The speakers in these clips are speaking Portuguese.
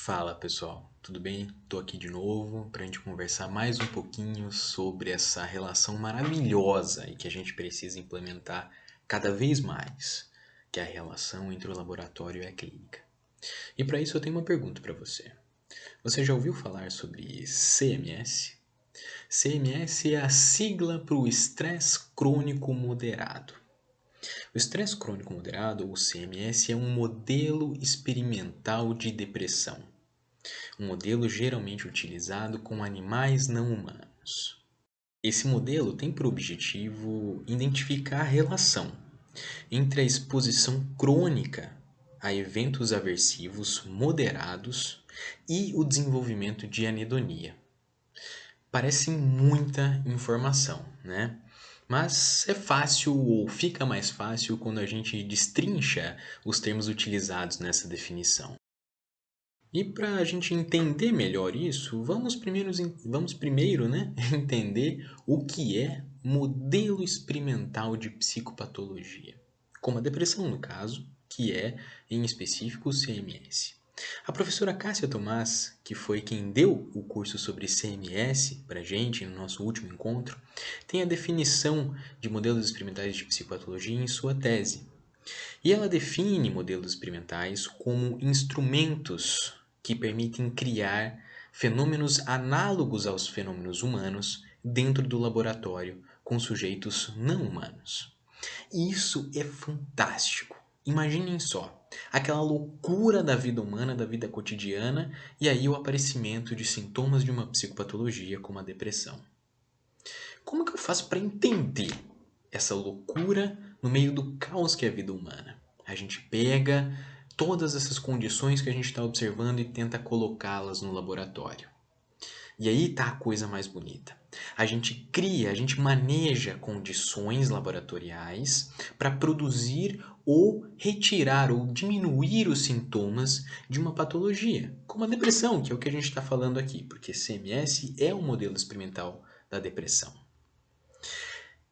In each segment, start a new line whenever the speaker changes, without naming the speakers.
Fala pessoal, tudo bem? Tô aqui de novo para a gente conversar mais um pouquinho sobre essa relação maravilhosa e que a gente precisa implementar cada vez mais, que é a relação entre o laboratório e a clínica. E para isso eu tenho uma pergunta para você. Você já ouviu falar sobre CMS? CMS é a sigla para o estresse crônico moderado. O estresse crônico moderado, ou CMS, é um modelo experimental de depressão. Um modelo geralmente utilizado com animais não humanos. Esse modelo tem por objetivo identificar a relação entre a exposição crônica a eventos aversivos moderados e o desenvolvimento de anedonia. Parece muita informação, né? Mas é fácil ou fica mais fácil quando a gente destrincha os termos utilizados nessa definição. E para a gente entender melhor isso, vamos primeiro, né, entender o que é modelo experimental de psicopatologia, como a depressão no caso, que é, em específico, o CMS. A professora Cássia Tomás, que foi quem deu o curso sobre CMS para a gente no nosso último encontro, tem a definição de modelos experimentais de psicopatologia em sua tese. E ela define modelos experimentais como instrumentos que permitem criar fenômenos análogos aos fenômenos humanos dentro do laboratório com sujeitos não humanos. E isso é fantástico. Imaginem só, aquela loucura da vida humana, da vida cotidiana, e aí o aparecimento de sintomas de uma psicopatologia como a depressão. Como que eu faço para entender essa loucura no meio do caos que é a vida humana? A gente pega todas essas condições que a gente está observando e tenta colocá-las no laboratório. E aí tá a coisa mais bonita. A gente cria, a gente maneja condições laboratoriais para produzir ou retirar ou diminuir os sintomas de uma patologia, como a depressão, que é o que a gente está falando aqui, porque CMS é um modelo experimental da depressão.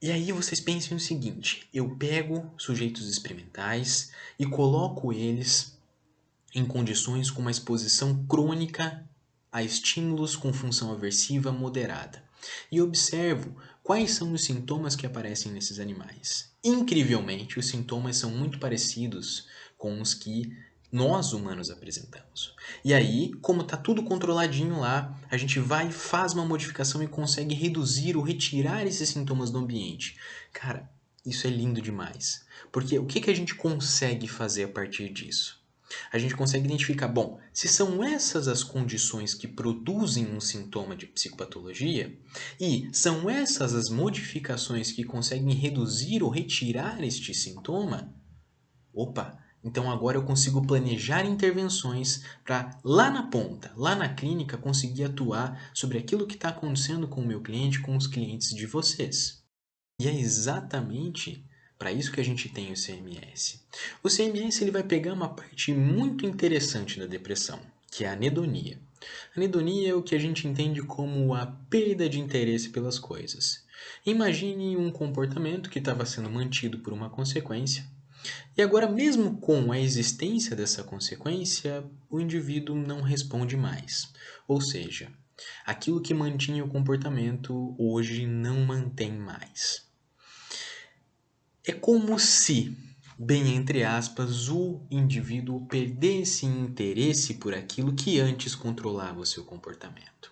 E aí vocês pensem o seguinte, eu pego sujeitos experimentais e coloco eles em condições com uma exposição crônica a estímulos com função aversiva moderada e observo quais são os sintomas que aparecem nesses animais. Incrivelmente, os sintomas são muito parecidos com os que nós humanos apresentamos. E aí, como está tudo controladinho lá, a gente vai e faz uma modificação e consegue reduzir ou retirar esses sintomas do ambiente. Cara, isso é lindo demais. Porque o que a gente consegue fazer a partir disso? A gente consegue identificar, bom, se são essas as condições que produzem um sintoma de psicopatologia e são essas as modificações que conseguem reduzir ou retirar este sintoma, opa, então agora eu consigo planejar intervenções para lá na ponta, lá na clínica, conseguir atuar sobre aquilo que está acontecendo com o meu cliente, com os clientes de vocês. E é exatamente para isso que a gente tem o CMS. O CMS ele vai pegar uma parte muito interessante da depressão, que é a anedonia. A anedonia é o que a gente entende como a perda de interesse pelas coisas. Imagine um comportamento que estava sendo mantido por uma consequência, e agora, mesmo com a existência dessa consequência, o indivíduo não responde mais. Ou seja, aquilo que mantinha o comportamento hoje não mantém mais. É como se, bem entre aspas, o indivíduo perdesse interesse por aquilo que antes controlava o seu comportamento.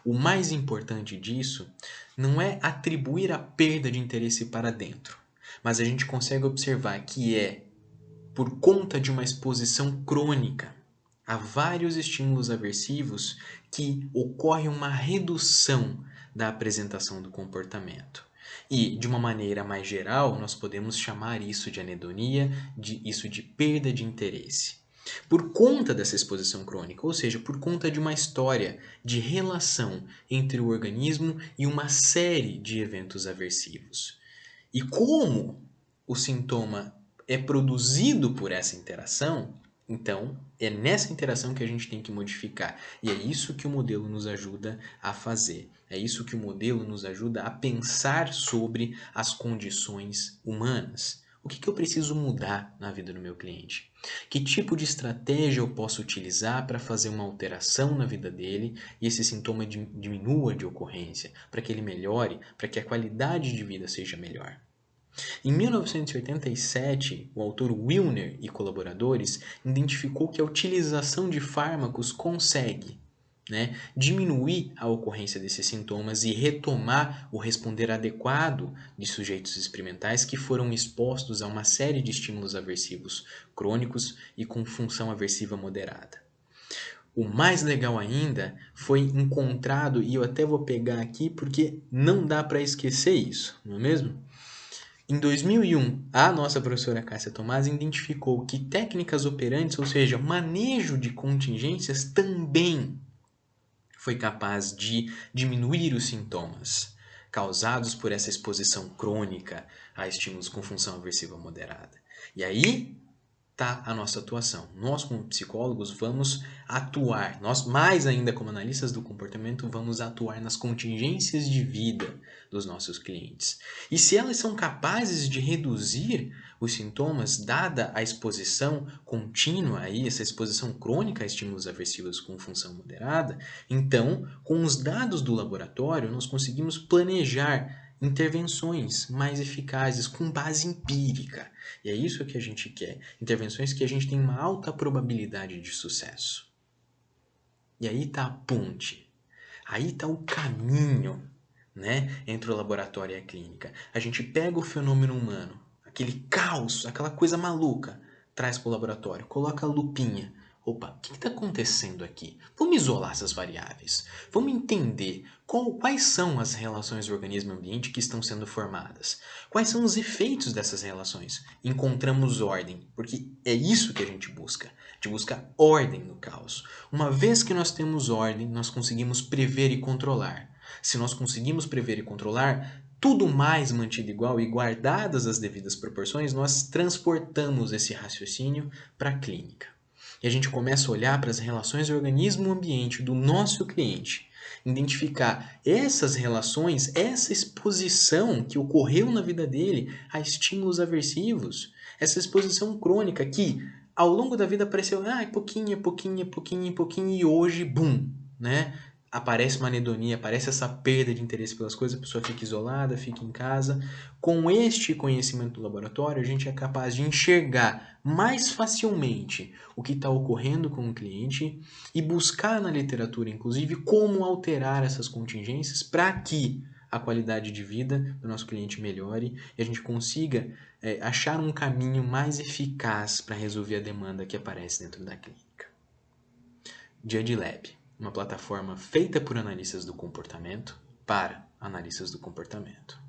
O mais importante disso não é atribuir a perda de interesse para dentro, mas a gente consegue observar que é por conta de uma exposição crônica a vários estímulos aversivos que ocorre uma redução da apresentação do comportamento. E, de uma maneira mais geral, nós podemos chamar isso de anedonia, isso de perda de interesse. Por conta dessa exposição crônica, ou seja, por conta de uma história de relação entre o organismo e uma série de eventos aversivos. E como o sintoma é produzido por essa interação, então é nessa interação que a gente tem que modificar. E é isso que o modelo nos ajuda a fazer. É isso que o modelo nos ajuda a pensar sobre as condições humanas. O que eu preciso mudar na vida do meu cliente? Que tipo de estratégia eu posso utilizar para fazer uma alteração na vida dele e esse sintoma diminua de ocorrência, para que ele melhore, para que a qualidade de vida seja melhor? Em 1987, o autor Wilner e colaboradores identificou que a utilização de fármacos consegue, diminuir a ocorrência desses sintomas e retomar o responder adequado de sujeitos experimentais que foram expostos a uma série de estímulos aversivos crônicos e com função aversiva moderada. O mais legal ainda foi encontrado, e eu até vou pegar aqui porque não dá para esquecer isso, não é mesmo? Em 2001, a nossa professora Cássia Tomás identificou que técnicas operantes, ou seja, manejo de contingências, também foi capaz de diminuir os sintomas causados por essa exposição crônica a estímulos com função aversiva moderada. E aí está a nossa atuação. Nós, como psicólogos, vamos atuar, nós mais ainda como analistas do comportamento, vamos atuar nas contingências de vida dos nossos clientes. E se elas são capazes de reduzir os sintomas, dada a exposição contínua, aí, essa exposição crônica a estímulos aversivos com função moderada, então, com os dados do laboratório, nós conseguimos planejar intervenções mais eficazes com base empírica. E é isso que a gente quer. Intervenções que a gente tem uma alta probabilidade de sucesso. E aí está a ponte. Aí está o caminho, entre o laboratório e a clínica. A gente pega o fenômeno humano, aquele caos, aquela coisa maluca, traz para o laboratório, coloca a lupinha. Opa, o que está acontecendo aqui? Vamos isolar essas variáveis. Vamos entender quais são as relações do organismo e ambiente que estão sendo formadas. Quais são os efeitos dessas relações? Encontramos ordem, porque é isso que a gente busca. A gente busca ordem no caos. Uma vez que nós temos ordem, nós conseguimos prever e controlar. Se nós conseguimos prever e controlar, tudo mais mantido igual e guardadas as devidas proporções, nós transportamos esse raciocínio para a clínica. E a gente começa a olhar para as relações organismo-ambiente do nosso cliente, identificar essas relações, essa exposição que ocorreu na vida dele a estímulos aversivos, essa exposição crônica que ao longo da vida apareceu, pouquinho, e hoje, bum, aparece uma anedonia, aparece essa perda de interesse pelas coisas, a pessoa fica isolada, fica em casa. Com este conhecimento do laboratório, a gente é capaz de enxergar mais facilmente o que está ocorrendo com o cliente e buscar na literatura, inclusive, como alterar essas contingências para que a qualidade de vida do nosso cliente melhore e a gente consiga achar um caminho mais eficaz para resolver a demanda que aparece dentro da clínica. Judge Lab, uma plataforma feita por analistas do comportamento para analistas do comportamento.